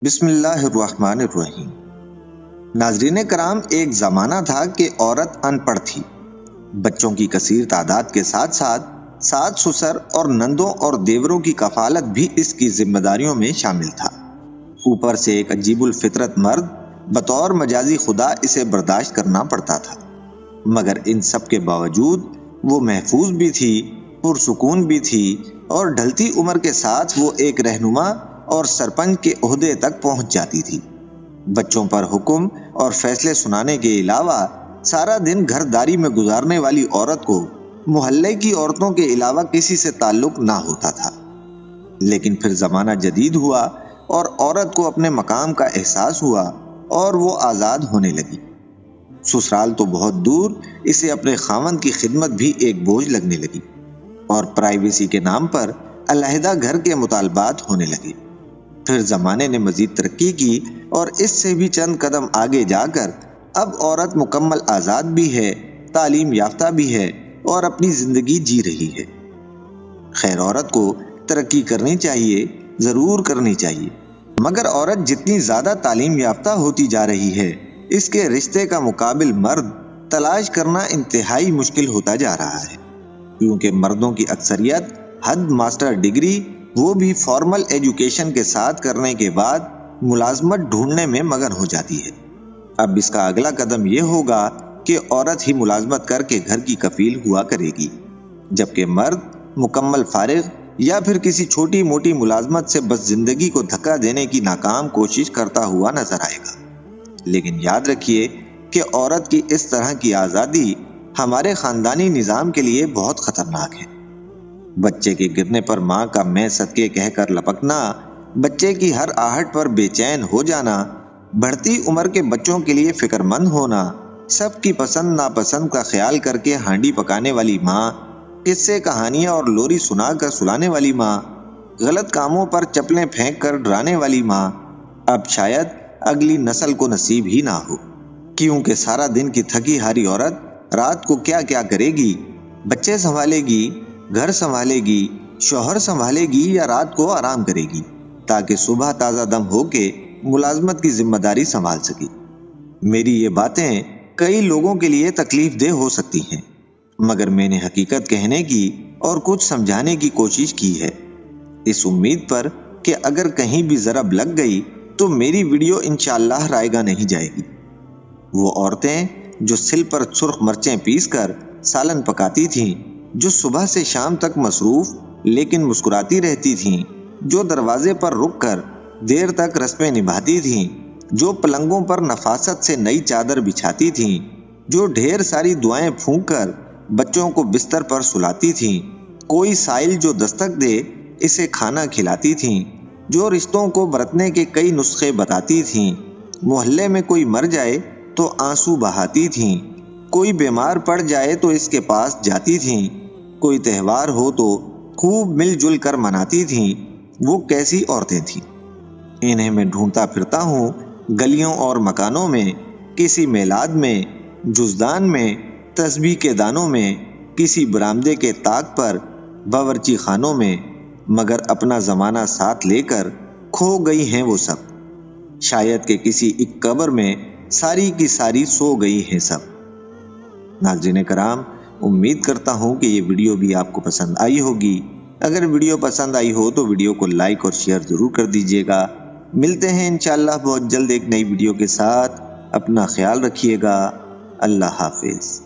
بسم اللہ الرحمن الرحیم۔ ناظرین کرام، ایک زمانہ تھا کہ عورت ان پڑھ تھی۔ بچوں کی کثیر تعداد کے ساتھ ساتھ ساس سسر اور نندوں اور دیوروں کی کفالت بھی اس کی ذمہ داریوں میں شامل تھا۔ اوپر سے ایک عجیب الفطرت مرد بطور مجازی خدا اسے برداشت کرنا پڑتا تھا، مگر ان سب کے باوجود وہ محفوظ بھی تھی، پرسکون بھی تھی، اور ڈھلتی عمر کے ساتھ وہ ایک رہنما اور سرپنچ کے عہدے تک پہنچ جاتی تھی۔ بچوں پر حکم اور فیصلے سنانے کے علاوہ سارا دن گھر داری میں گزارنے والی عورت کو محلے کی عورتوں کے علاوہ کسی سے تعلق نہ ہوتا تھا۔ لیکن پھر زمانہ جدید ہوا اور عورت کو اپنے مقام کا احساس ہوا اور وہ آزاد ہونے لگی۔ سسرال تو بہت دور، اسے اپنے خاوند کی خدمت بھی ایک بوجھ لگنے لگی، اور پرائیویسی کے نام پر علیحدہ گھر کے مطالبات ہونے لگے۔ پھر زمانے نے مزید ترقی کی اور اس سے بھی چند قدم آگے جا کر اب عورت مکمل آزاد بھی ہے، تعلیم یافتہ بھی ہے اور اپنی زندگی جی رہی ہے۔ خیر، عورت کو ترقی کرنی چاہیے، ضرور کرنی چاہیے، مگر عورت جتنی زیادہ تعلیم یافتہ ہوتی جا رہی ہے، اس کے رشتے کا مقابل مرد تلاش کرنا انتہائی مشکل ہوتا جا رہا ہے، کیونکہ مردوں کی اکثریت حد ماسٹر ڈگری، وہ بھی فارمل ایجوکیشن کے ساتھ کرنے کے بعد ملازمت ڈھونڈنے میں مگن ہو جاتی ہے۔ اب اس کا اگلا قدم یہ ہوگا کہ عورت ہی ملازمت کر کے گھر کی کفیل ہوا کرے گی، جبکہ مرد مکمل فارغ یا پھر کسی چھوٹی موٹی ملازمت سے بس زندگی کو دھکا دینے کی ناکام کوشش کرتا ہوا نظر آئے گا۔ لیکن یاد رکھیے کہ عورت کی اس طرح کی آزادی ہمارے خاندانی نظام کے لیے بہت خطرناک ہے۔ بچے کے گرنے پر ماں کا میں صدقے کہہ کر لپکنا، بچے کی ہر آہٹ پر بے چین ہو جانا، بڑھتی عمر کے بچوں کے لیے فکر مند ہونا، سب کی پسند ناپسند کا خیال کر کے ہانڈی پکانے والی ماں، قصے کہانیاں اور لوری سنا کر سلانے والی ماں، غلط کاموں پر چپلیں پھینک کر ڈرانے والی ماں، اب شاید اگلی نسل کو نصیب ہی نہ ہو، کیونکہ سارا دن کی تھکی ہاری عورت رات کو کیا کیا کرے گی؟ بچے سنبھالے گی، گھر سنبھالے گی، شوہر سنبھالے گی، یا رات کو آرام کرے گی تاکہ صبح تازہ دم ہو کے ملازمت کی ذمہ داری سنبھال سکے۔ میری یہ باتیں کئی لوگوں کے لیے تکلیف دہ ہو سکتی ہیں، مگر میں نے حقیقت کہنے کی اور کچھ سمجھانے کی کوشش کی ہے، اس امید پر کہ اگر کہیں بھی ضرب لگ گئی تو میری ویڈیو انشاءاللہ رائے گا نہیں جائے گی۔ وہ عورتیں جو سل پر سرخ مرچیں پیس کر سالن پکاتی تھیں، جو صبح سے شام تک مصروف لیکن مسکراتی رہتی تھیں، جو دروازے پر رک کر دیر تک رسمیں نبھاتی تھیں، جو پلنگوں پر نفاست سے نئی چادر بچھاتی تھیں، جو ڈھیر ساری دعائیں پھونک کر بچوں کو بستر پر سلاتی تھیں، کوئی سائل جو دستک دے اسے کھانا کھلاتی تھیں، جو رشتوں کو برتنے کے کئی نسخے بتاتی تھیں، محلے میں کوئی مر جائے تو آنسو بہاتی تھیں، کوئی بیمار پڑ جائے تو اس کے پاس جاتی تھیں، کوئی تہوار ہو تو خوب مل جل کر مناتی تھیں، وہ کیسی عورتیں تھیں؟ انہیں میں ڈھونڈتا پھرتا ہوں گلیوں اور مکانوں میں، کسی میلاد میں، جزدان میں، تسبیح کے دانوں میں، کسی برآمدے کے طاق پر، باورچی خانوں میں، مگر اپنا زمانہ ساتھ لے کر کھو گئی ہیں وہ سب۔ شاید کہ کسی ایک قبر میں ساری کی ساری سو گئی ہیں سب۔ ناظرین کرام، امید کرتا ہوں کہ یہ ویڈیو بھی آپ کو پسند آئی ہوگی۔ اگر ویڈیو پسند آئی ہو تو ویڈیو کو لائک اور شیئر ضرور کر دیجیے گا۔ ملتے ہیں انشاءاللہ بہت جلد ایک نئی ویڈیو کے ساتھ۔ اپنا خیال رکھیے گا۔ اللہ حافظ۔